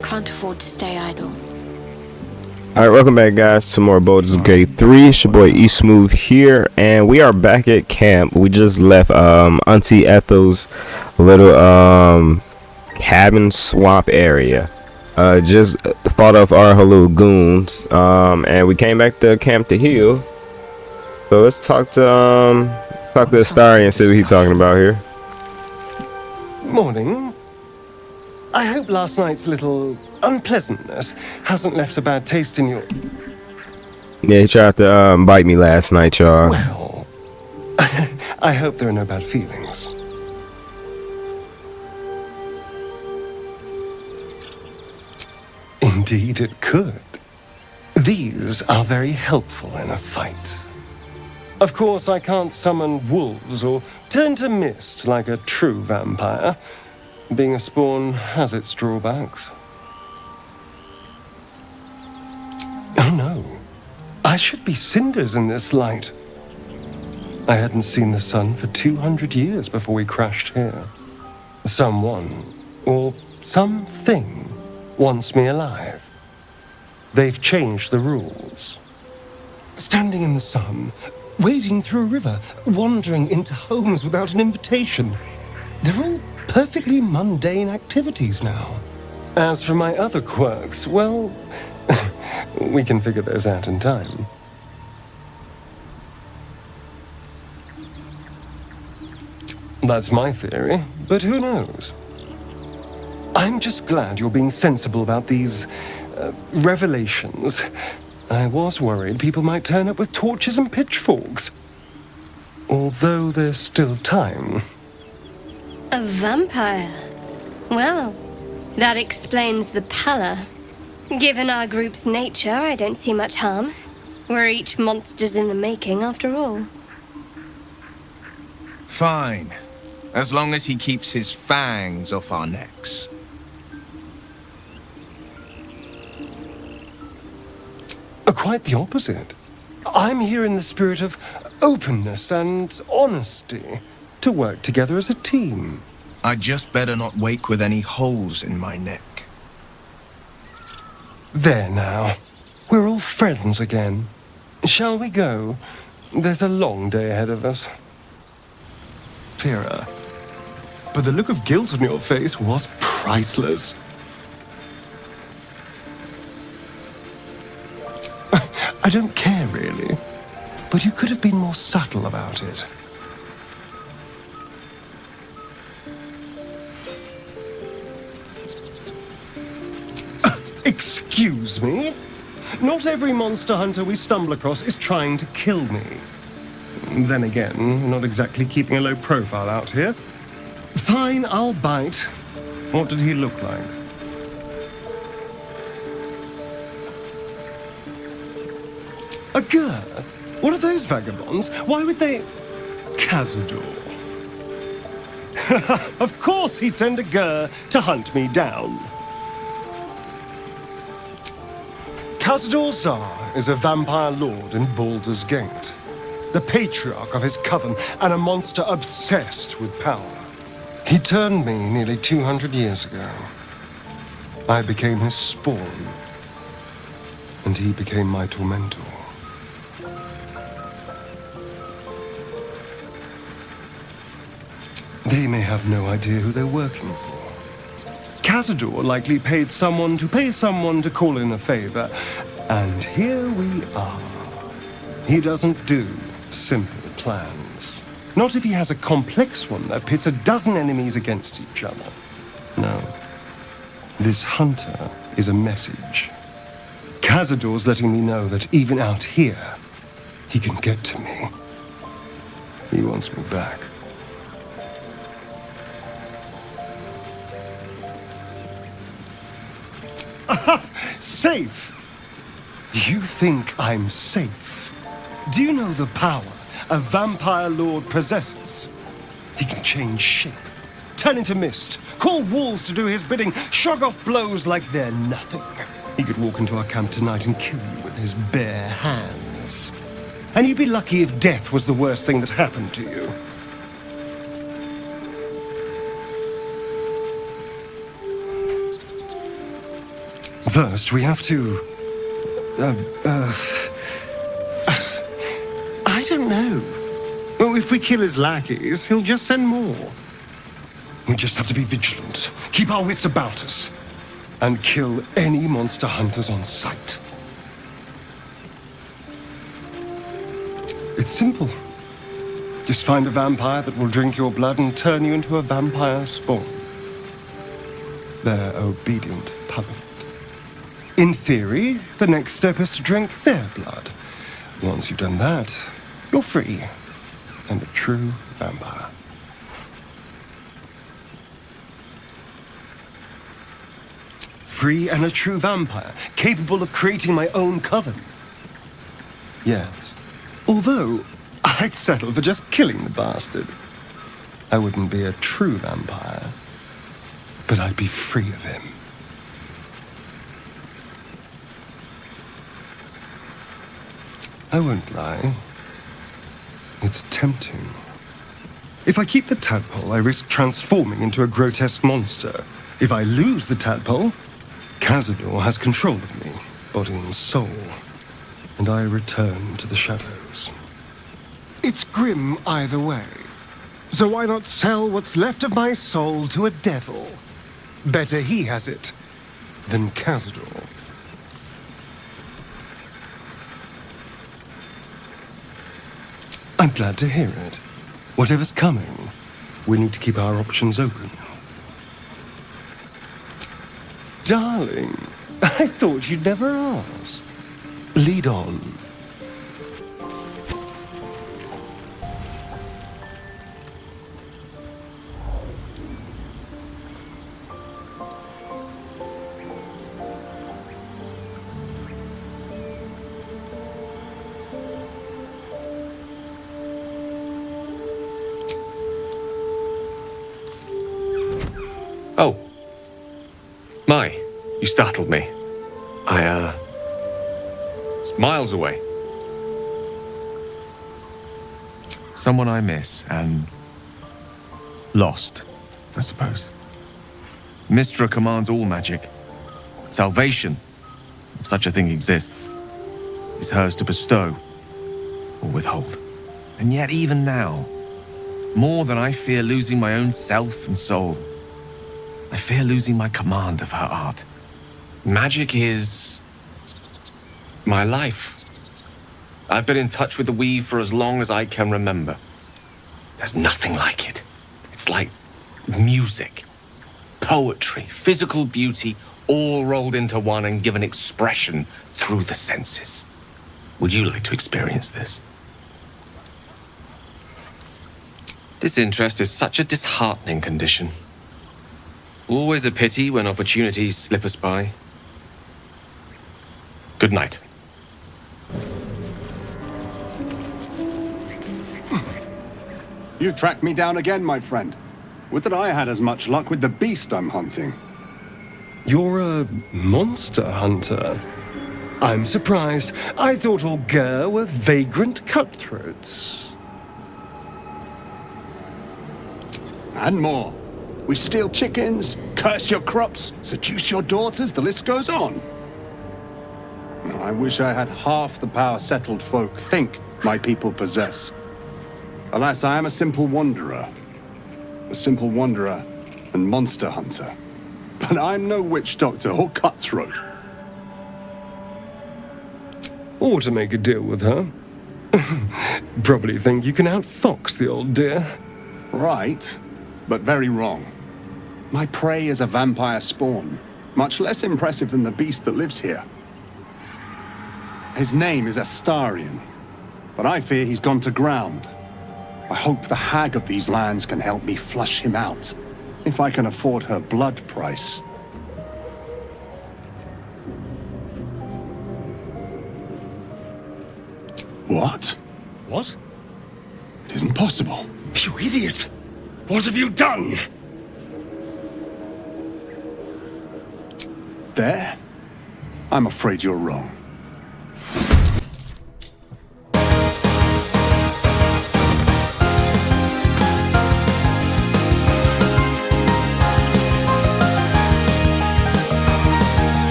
Can't afford to stay idle. Alright, welcome back guys to more Baldur's Gate 3. It's your boy E-Smooth here, and we are back at camp. We just left Auntie Ethel's little cabin swamp area. Just fought off our little goons, and we came back to camp to heal. So let's talk to Astari and see what he's talking about here. Morning. I hope last night's little unpleasantness hasn't left a bad taste in your... Yeah, he tried to bite me last night, y'all. Well, I hope there are no bad feelings. Indeed it could. These are very helpful in a fight. Of course, I can't summon wolves or turn to mist like a true vampire. Being a spawn has its drawbacks. Oh no, I should be cinders in this light. I hadn't seen the sun for 200 years before we crashed here. Someone, or something, wants me alive. They've changed the rules. Standing in the sun, wading through a river, wandering into homes without an invitation. They're all perfectly mundane activities now. As for my other quirks, well, we can figure those out in time. That's my theory, but who knows? I'm just glad you're being sensible about these revelations. I was worried people might turn up with torches and pitchforks. Although there's still time. A vampire? Well, that explains the pallor. Given our group's nature, I don't see much harm. We're each monsters in the making, after all. Fine. As long as he keeps his fangs off our necks. Quite the opposite. I'm here in the spirit of openness and honesty, to work together as a team. I'd just better not wake with any holes in my neck. There now. We're all friends again. Shall we go? There's a long day ahead of us. Vera, but the look of guilt on your face was priceless. I don't care, really. But you could have been more subtle about it. Excuse me? Not every monster hunter we stumble across is trying to kill me. Then again, not exactly keeping a low profile out here. Fine, I'll bite. What did he look like? A Gur? What are those vagabonds? Why would they... Cazador. Of course he'd send a Gur to hunt me down. Cazador Zar is a vampire lord in Baldur's Gate. The patriarch of his coven and a monster obsessed with power. He turned me nearly 200 years ago. I became his spawn. And he became my tormentor. They may have no idea who they're working for. Cazador likely paid someone to pay someone to call in a favor, and here we are. He doesn't do simple plans. Not if he has a complex one that pits a dozen enemies against each other. No. This hunter is a message. Cazador's letting me know that even out here, he can get to me. He wants me back. Safe! You think I'm safe? Do you know the power a vampire lord possesses? He can change shape, turn into mist, call wolves to do his bidding, shrug off blows like they're nothing. He could walk into our camp tonight and kill you with his bare hands. And you'd be lucky if death was the worst thing that happened to you. First, we have to... I don't know. Well, if we kill his lackeys, he'll just send more. We just have to be vigilant, keep our wits about us, and kill any monster hunters on sight. It's simple. Just find a vampire that will drink your blood and turn you into a vampire spawn. Their obedient puppet. In theory, the next step is to drink their blood. Once you've done that, you're free and a true vampire. Free and a true vampire, capable of creating my own coven. Yes. Although, I'd settle for just killing the bastard. I wouldn't be a true vampire, but I'd be free of him. I won't lie. It's tempting. If I keep the tadpole, I risk transforming into a grotesque monster. If I lose the tadpole, Cazador has control of me, body and soul, and I return to the shadows. It's grim either way. So why not sell what's left of my soul to a devil? Better he has it than Cazador. I'm glad to hear it. Whatever's coming, we need to keep our options open. Darling, I thought you'd never ask. Lead on. Oh. My, you startled me. It's miles away. Someone I miss and lost, I suppose. Mystra commands all magic. Salvation, if such a thing exists, is hers to bestow or withhold. And yet even now, more than I fear losing my own self and soul, I fear losing my command of her art. Magic is my life. I've been in touch with the weave for as long as I can remember. There's nothing like it. It's like music, poetry, physical beauty, all rolled into one and given expression through the senses. Would you like to experience this? Disinterest is such a disheartening condition. Always a pity when opportunities slip us by. Good night. You've tracked me down again, my friend. Would that I had as much luck with the beast I'm hunting. You're a monster hunter. I'm surprised. I thought Augur were vagrant cutthroats. And more. We steal chickens, curse your crops, seduce your daughters, the list goes on. Now, I wish I had half the power settled folk think my people possess. Alas, I am a simple wanderer. A simple wanderer and monster hunter. But I'm no witch doctor or cutthroat. Or to make a deal with her. Probably think you can outfox the old dear. Right, but very wrong. My prey is a vampire spawn, much less impressive than the beast that lives here. His name is Astarion, but I fear he's gone to ground. I hope the hag of these lands can help me flush him out, if I can afford her blood price. What? What? It isn't possible. You idiot! What have you done? There? I'm afraid you're wrong.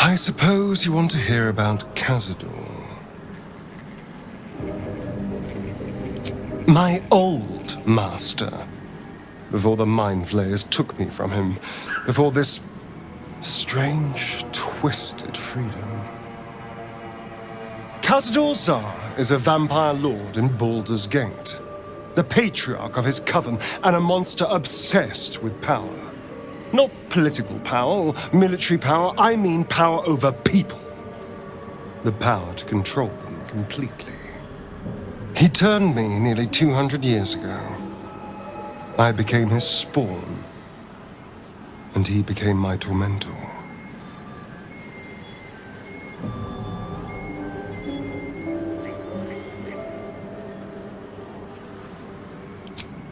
I suppose you want to hear about Cazador. My old master. Before the Mind Flayers took me from him. Before this strange, twisted freedom. Cazador Zar is a vampire lord in Baldur's Gate. The patriarch of his coven, and a monster obsessed with power. Not political power or military power, I mean power over people. The power to control them completely. He turned me nearly 200 years ago. I became his spawn, and he became my tormentor.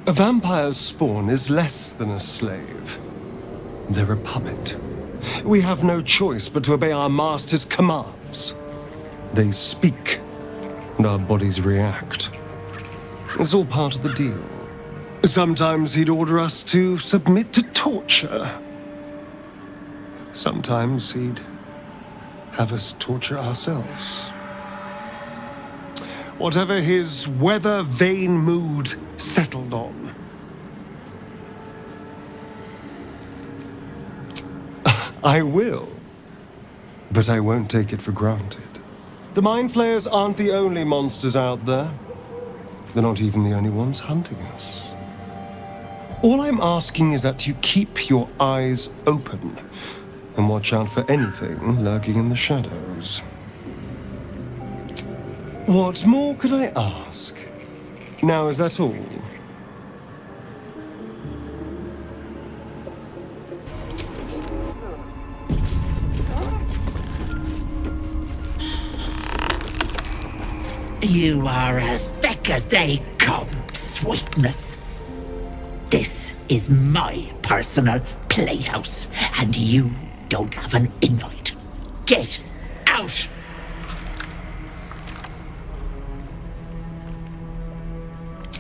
A vampire's spawn is less than a slave. They're a puppet. We have no choice but to obey our master's commands. They speak, and our bodies react. It's all part of the deal. Sometimes he'd order us to submit to torture. Sometimes he'd have us torture ourselves. Whatever his weather-vane mood settled on. I will, but I won't take it for granted. The Mind Flayers aren't the only monsters out there. They're not even the only ones hunting us. All I'm asking is that you keep your eyes open and watch out for anything lurking in the shadows. What more could I ask? Now, is that all? You are as thick as they come, sweetness. This is my personal playhouse, and you don't have an invite. Get out!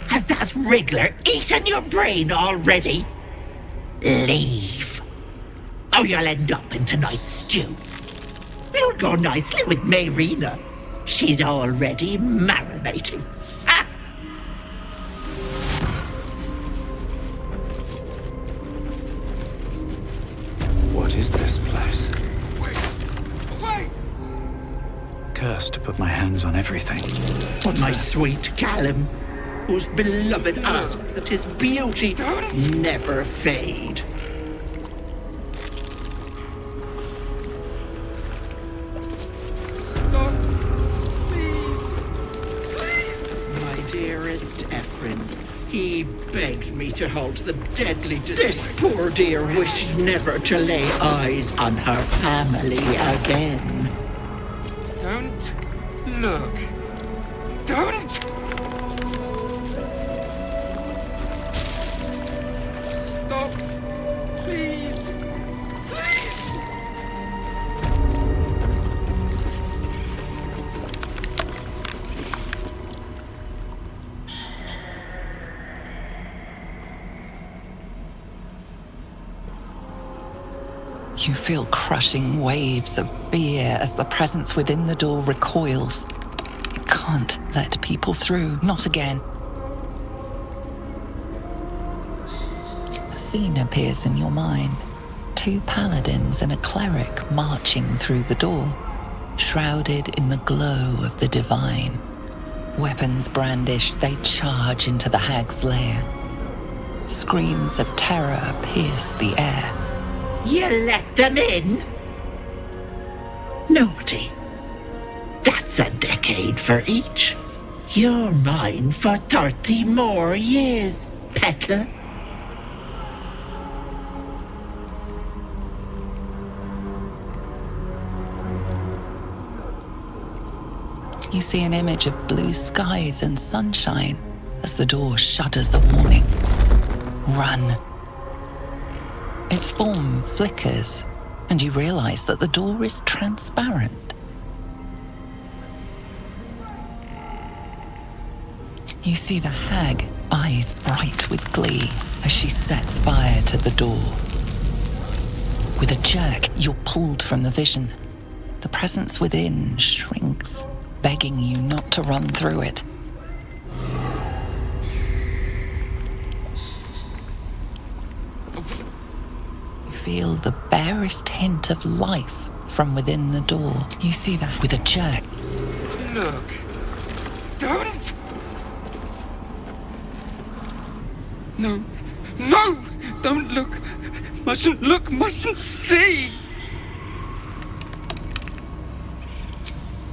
Has that wriggler eaten your brain already? Leave. Or you'll end up in tonight's stew. It'll go nicely with Mayrina. She's already marinating. Ah! What is this place? Wait! Cursed to put my hands on everything. My sweet Callum, whose beloved asked that his beauty never fade. My dearest Ephraim, he begged me to halt the deadly disease. This poor dear wished never to lay eyes on her family again. Don't look. Don't! Stop. Please. Please! You feel crushing waves of fear as the presence within the door recoils. You can't let people through, not again. A scene appears in your mind. 2 paladins and a cleric marching through the door, shrouded in the glow of the divine. Weapons brandished, they charge into the hag's lair. Screams of terror pierce the air. You let them in? Naughty. That's a decade for each. You're mine for 30 more years, Pettler. You see an image of blue skies and sunshine as the door shudders a warning. Run. Its form flickers, and you realize that the door is transparent. You see the hag, eyes bright with glee, as she sets fire to the door. With a jerk, you're pulled from the vision. The presence within shrinks, begging you not to run through it. You feel the barest hint of life from within the door. You see that with a jerk. Look. Don't! No. No! Don't look! Mustn't look, mustn't see!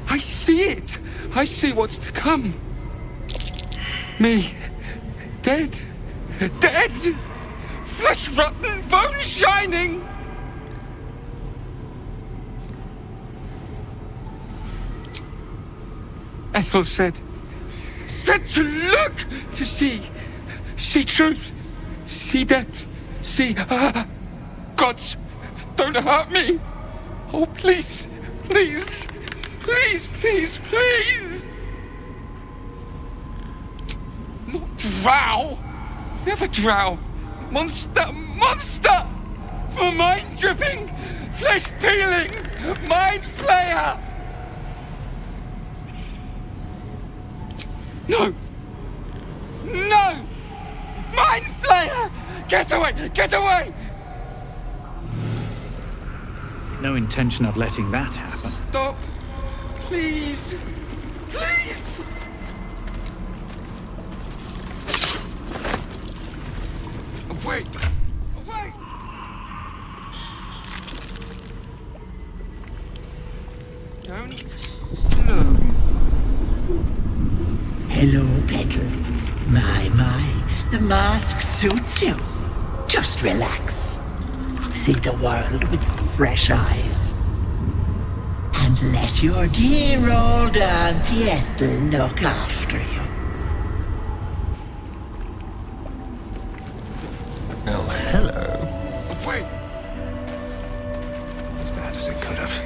I see it! I see what's to come. Me. Dead. Dead! Flesh rotten, bone shining! Ethel said to look, to see truth, see death, see, gods, don't hurt me. Oh, please, please, please, please, please. Not drow, never drow. Monster, monster! For mind dripping, flesh peeling, mind flayer! No! No! Mind flayer! Get away! Get away! No intention of letting that happen. Stop! Please! Please! Away! Away! Don't look. Hello, Petal. My, the mask suits you. Just relax. See the world with fresh eyes. And let your dear old Auntie Ethel look after you. Oh, hello. Wait! As bad as it could have.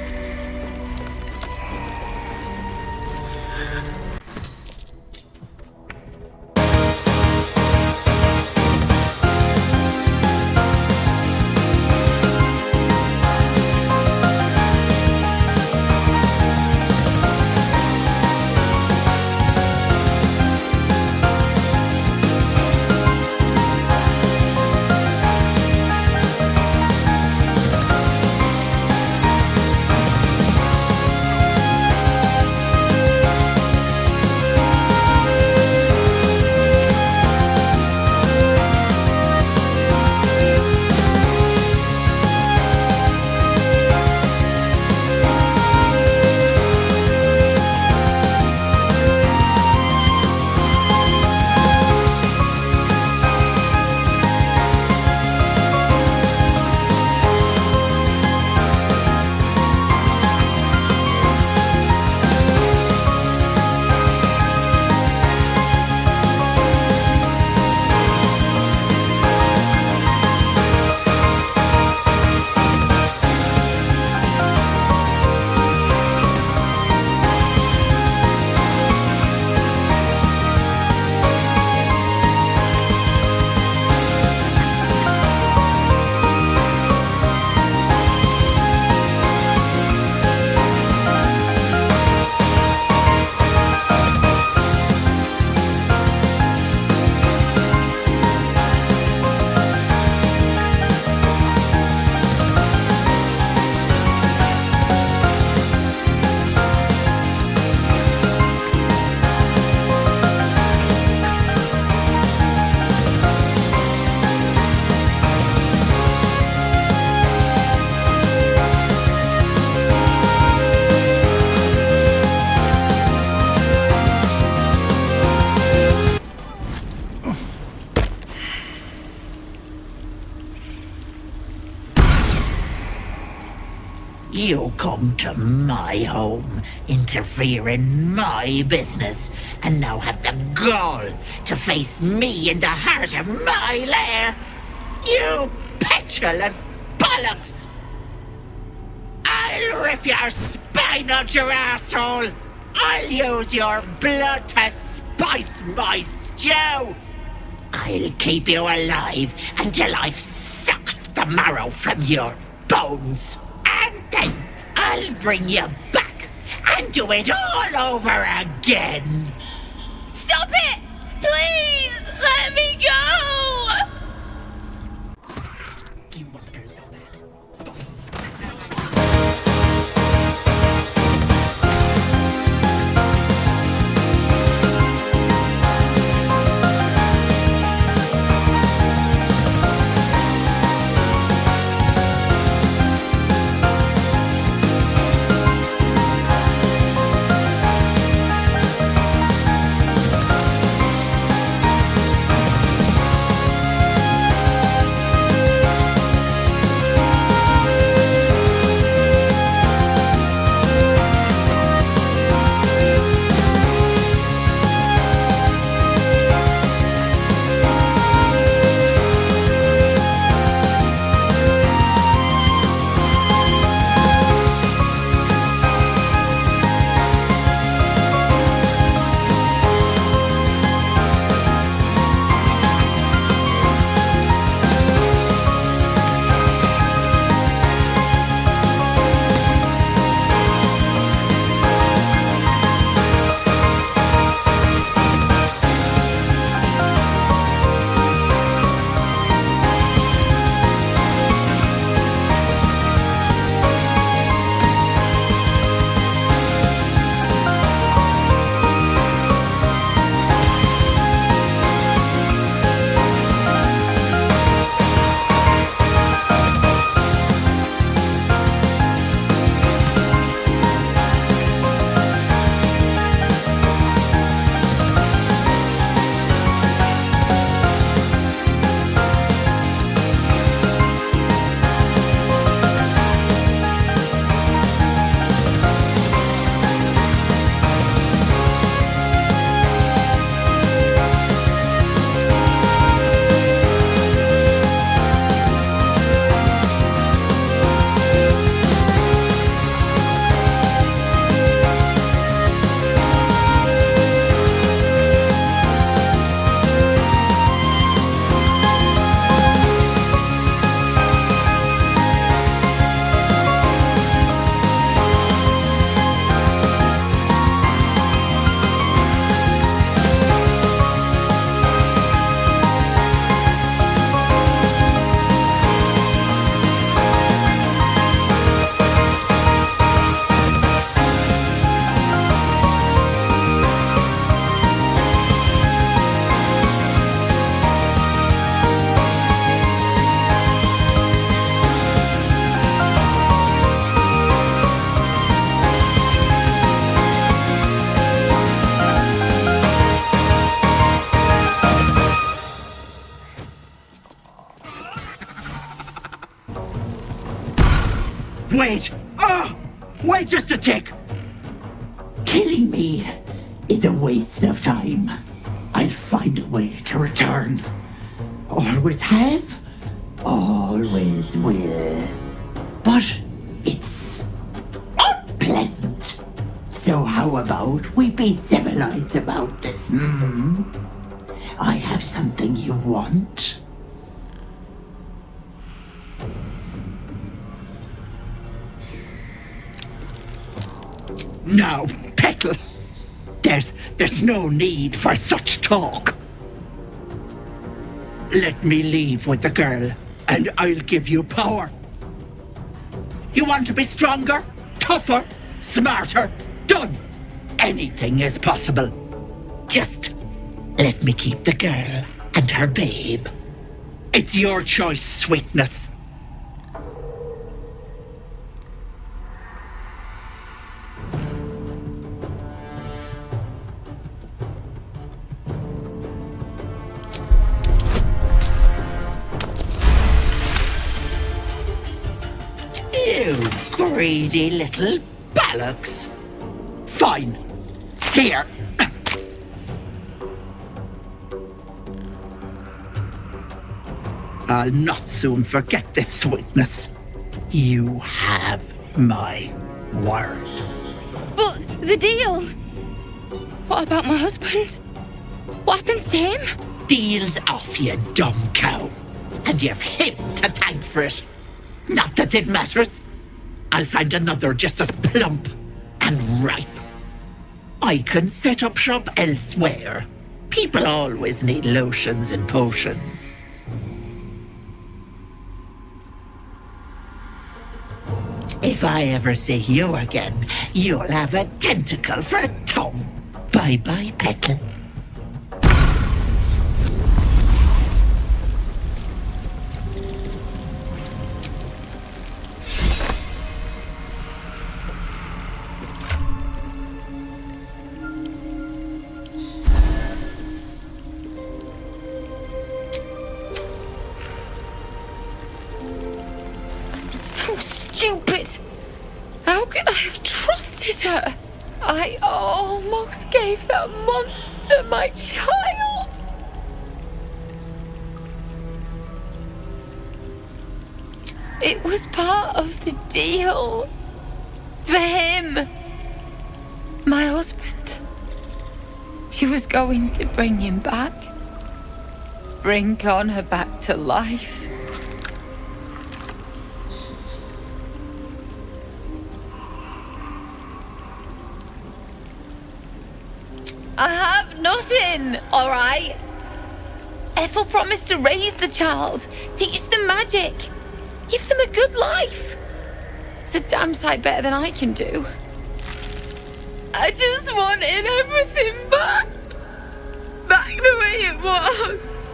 You come to my home, interfere in my business, and now have the gall to face me in the heart of my lair. You petulant bollocks! I'll rip your spine out your asshole! I'll use your blood to spice my stew! I'll keep you alive until I've sucked the marrow from your bones. And then I'll bring you back and do it all over again. Stop it! Please! Let me go! You want the girl so bad? Wait! Wait just a tick! Killing me is a waste of time. I'll find a way to return. Always have, always will. But it's unpleasant. So how about we be civilized about this, I have something you want. Now, Petal, there's no need for such talk. Let me leave with the girl, and I'll give you power. You want to be stronger, tougher, smarter? Done. Anything is possible. Just let me keep the girl and her babe. It's your choice, sweetness. You greedy little bollocks. Fine. Here. I'll not soon forget this sweetness. You have my word. But the deal? What about my husband? What happens to him? Deal's off, you dumb cow. And you've him to thank for it. Not that it matters. I'll find another just as plump and ripe. I can set up shop elsewhere. People always need lotions and potions. If I ever see you again, you'll have a tentacle for a tongue. Bye-bye, Petal. So stupid! How could I have trusted her? I almost gave that monster my child. It was part of the deal. For him. My husband. She was going to bring him back. Bring Connor back to life. I have nothing, all right? Ethel promised to raise the child, teach them magic, give them a good life. It's a damn sight better than I can do. I just wanted everything back. Back the way it was.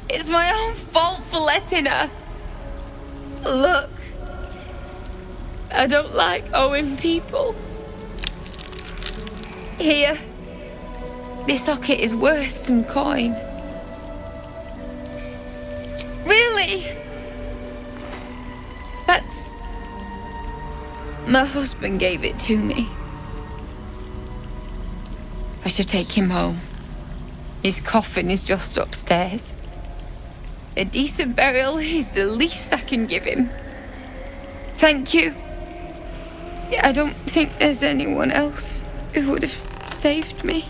It's my own fault for letting her. Look. I don't like owing people. Here. This socket is worth some coin. Really? That's... My husband gave it to me. I should take him home. His coffin is just upstairs. A decent burial is the least I can give him. Thank you. I don't think there's anyone else who would have saved me.